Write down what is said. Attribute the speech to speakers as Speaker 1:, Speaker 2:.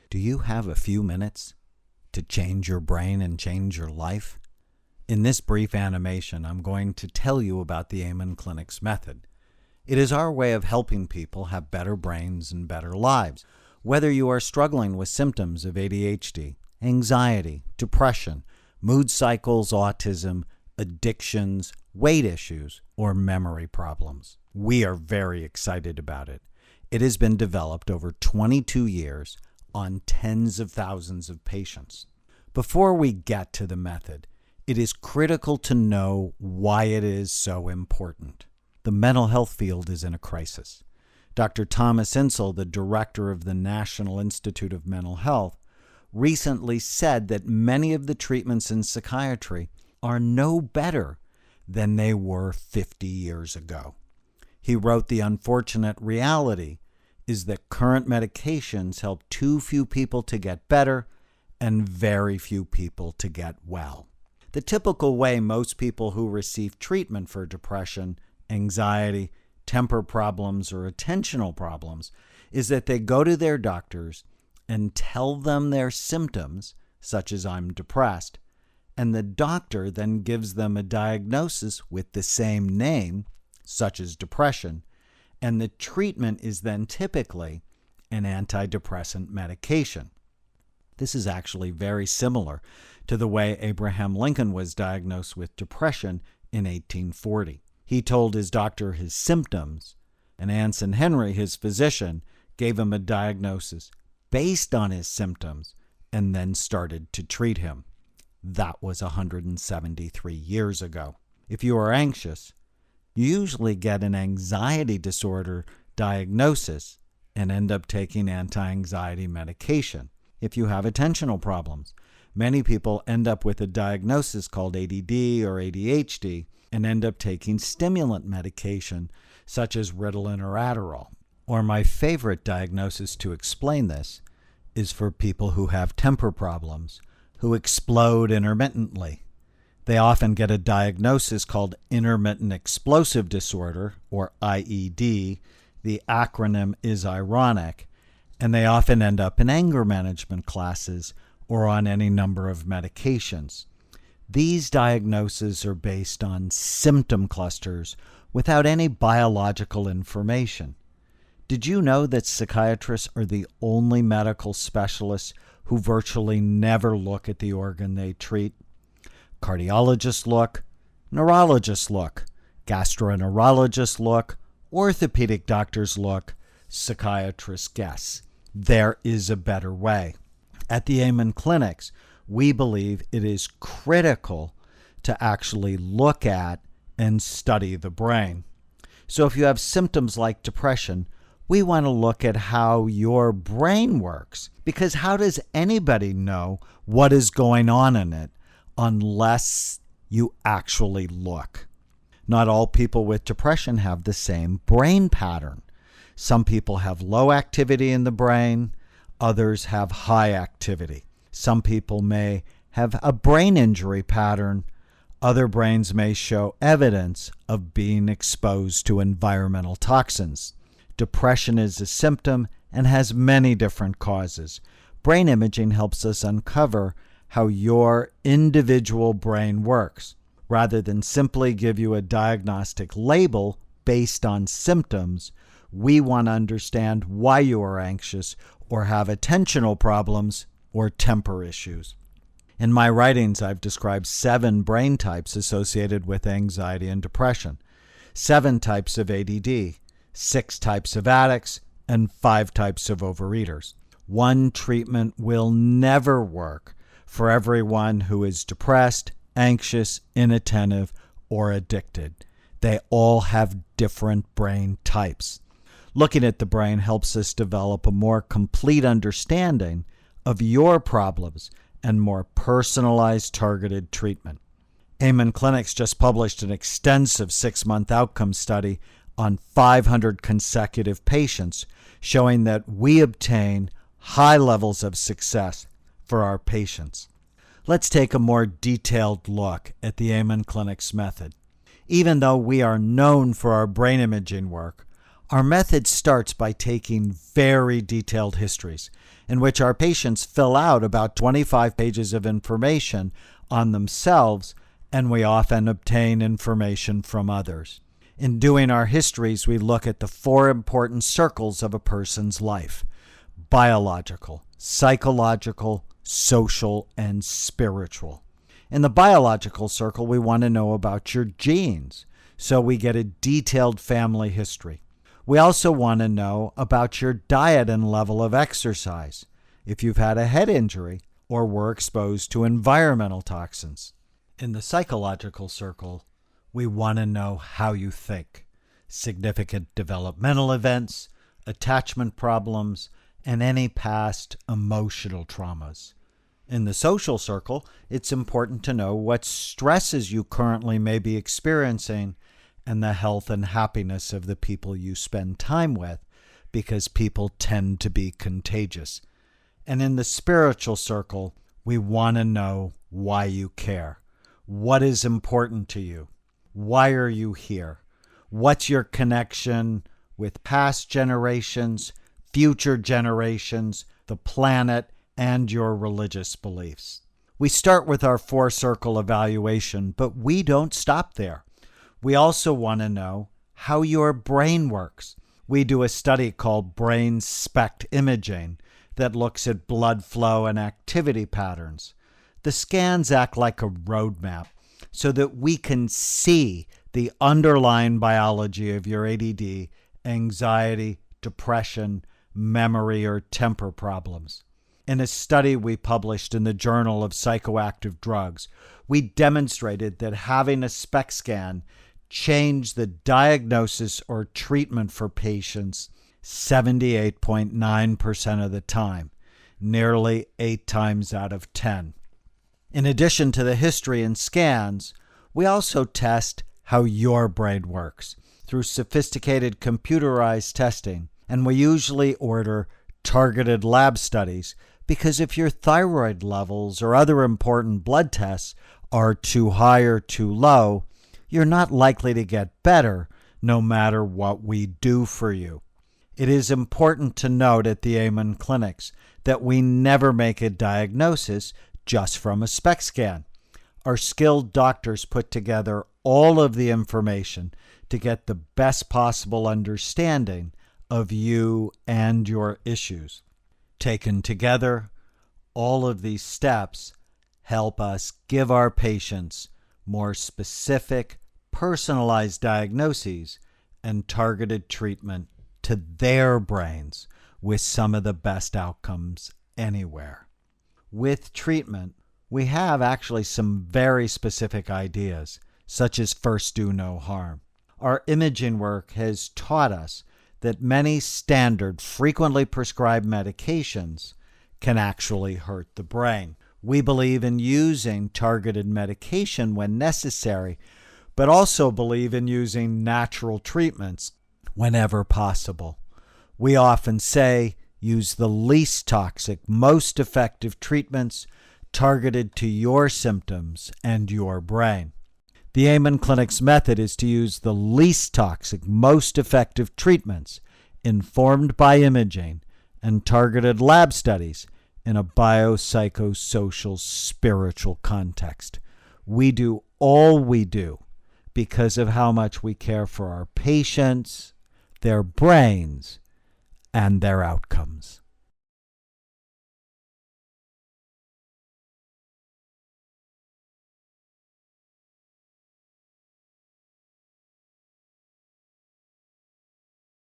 Speaker 1: Do you have a few minutes to change your brain and change your life? In this brief animation, I'm going to tell you about the Amen Clinic's method. It is our way of helping people have better brains and better lives. Whether you are struggling with symptoms of ADHD, anxiety, depression, mood cycles, autism, addictions, weight issues, or memory problems, we are very excited about it. It has been developed over 22 years on tens of thousands of patients. Before we get to the method, it is critical to know why it is so important. The mental health field is in a crisis. Dr. Thomas Insel, the director of the National Institute of Mental Health, recently said that many of the treatments in psychiatry are no better than they were 50 years ago. He wrote, "The unfortunate reality is that current medications help too few people to get better and very few people to get well." The typical way most people who receive treatment for depression, anxiety, temper problems, or attentional problems is that they go to their doctors and tell them their symptoms, such as "I'm depressed," and the doctor then gives them a diagnosis with the same name, such as depression, and the treatment is then typically an antidepressant medication. This is actually very similar to the way Abraham Lincoln was diagnosed with depression in 1840. He told his doctor his symptoms, and Anson Henry, his physician, gave him a diagnosis based on his symptoms and then started to treat him. That was 173 years ago. If you are anxious, you usually get an anxiety disorder diagnosis and end up taking anti-anxiety medication. If you have attentional problems, many people end up with a diagnosis called ADD or ADHD and end up taking stimulant medication such as Ritalin or Adderall. Or my favorite diagnosis to explain this is for people who have temper problems, who explode intermittently. They often get a diagnosis called Intermittent Explosive Disorder, or IED. The acronym is ironic, and they often end up in anger management classes or on any number of medications. These diagnoses are based on symptom clusters without any biological information. Did you know that psychiatrists are the only medical specialists who virtually never look at the organ they treat? Cardiologists look, neurologists look, gastroenterologists look, orthopedic doctors look, psychiatrists guess. There is a better way. At the Amen Clinics, we believe it is critical to actually look at and study the brain. So if you have symptoms like depression, we want to look at how your brain works, because how does anybody know what is going on in it unless you actually look? Not all people with depression have the same brain pattern. Some people have low activity in the brain, others have high activity. Some people may have a brain injury pattern. Other brains may show evidence of being exposed to environmental toxins. Depression is a symptom and has many different causes. Brain imaging helps us uncover how your individual brain works. Rather than simply give you a diagnostic label based on symptoms, we want to understand why you are anxious or have attentional problems or temper issues. In my writings, I've described 7 brain types associated with anxiety and depression, 7 types of ADD, 6 types of addicts, and 5 types of overeaters. One treatment will never work for everyone who is depressed, anxious, inattentive, or addicted. They all have different brain types. Looking at the brain helps us develop a more complete understanding of your problems and more personalized, targeted treatment. Amen Clinics just published an extensive 6-month outcome study on 500 consecutive patients, showing that we obtain high levels of success for our patients. Let's take a more detailed look at the Amen Clinic's method. Even though we are known for our brain imaging work, Our method starts by taking very detailed histories in which our patients fill out about 25 pages of information on themselves, and we often obtain information from others. In doing our histories, we look at the 4 important circles of a person's life: biological, psychological, social, and spiritual. In the biological circle, we want to know about your genes, so we get a detailed family history. We also want to know about your diet and level of exercise, if you've had a head injury or were exposed to environmental toxins. In the psychological circle, we want to know how you think, significant developmental events, attachment problems, and any past emotional traumas. In the social circle, it's important to know what stresses you currently may be experiencing and the health and happiness of the people you spend time with, because people tend to be contagious. And in the spiritual circle, we want to know why you care. What is important to you? Why are you here? What's your connection with past generations, future generations, the planet, and your religious beliefs? We start with our 4-circle evaluation, but we don't stop there. We also want to know how your brain works. We do a study called brain Spect imaging that looks at blood flow and activity patterns. The scans act like a roadmap so that we can see the underlying biology of your ADD, anxiety, depression, memory, or temper problems. In a study we published in the Journal of Psychoactive Drugs, we demonstrated that having a SPECT scan changed the diagnosis or treatment for patients 78.9% of the time, nearly 8 times out of 10. In addition to the history and scans, we also test how your brain works through sophisticated computerized testing, and we usually order targeted lab studies because if your thyroid levels or other important blood tests are too high or too low, you're not likely to get better no matter what we do for you. It is important to note at the Amen clinics that we never make a diagnosis just from a SPECT scan. Our skilled doctors put together all of the information to get the best possible understanding of you and your issues. Taken together, all of these steps help us give our patients more specific, personalized diagnoses and targeted treatment to their brains with some of the best outcomes anywhere. With treatment, we have actually some very specific ideas, such as first do no harm. Our imaging work has taught us that many standard, frequently prescribed medications can actually hurt the brain. We believe in using targeted medication when necessary, but also believe in using natural treatments whenever possible. We often say use the least toxic, most effective treatments targeted to your symptoms and your brain. The Amen Clinic's method is to use the least toxic, most effective treatments informed by imaging and targeted lab studies in a biopsychosocial spiritual context. We do all we do because of how much we care for our patients, their brains, and their outcomes.